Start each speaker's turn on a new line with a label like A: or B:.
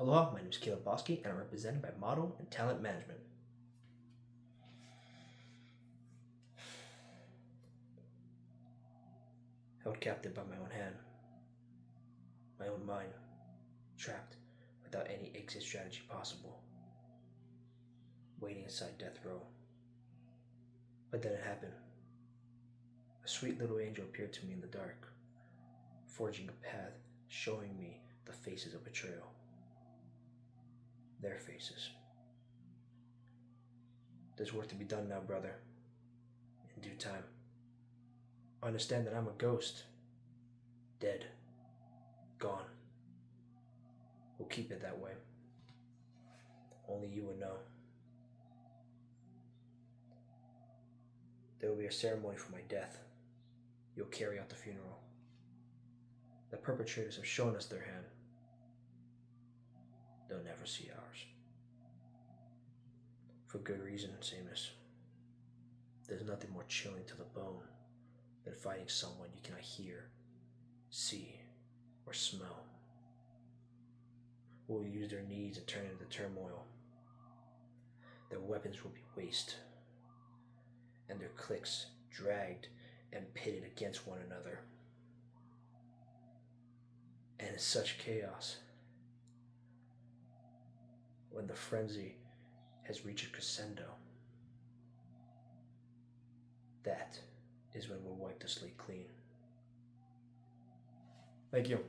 A: Aloha, my name is Caleb Bosque, and I'm represented by Model and Talent Management. Held captive by my own hand, my own mind, trapped without any exit strategy possible, waiting inside death row. But then it happened. A sweet little angel appeared to me in the dark, forging a path, showing me the faces of betrayal. Their faces. There's work to be done now, brother. In due time. Understand that I'm a ghost. Dead. Gone. We'll keep it that way. Only you would know. There will be a ceremony for my death. You'll carry out the funeral. The perpetrators have shown us their hand. They'll never see ours. For good reason, sameness. There's nothing more chilling to the bone than fighting someone you cannot hear, see, or smell. Who will use their needs and turn into turmoil. Their weapons will be waste, and their cliques dragged and pitted against one another. And in such chaos, when the frenzy has reached a crescendo, that is when we'll wipe the slate clean. Thank you.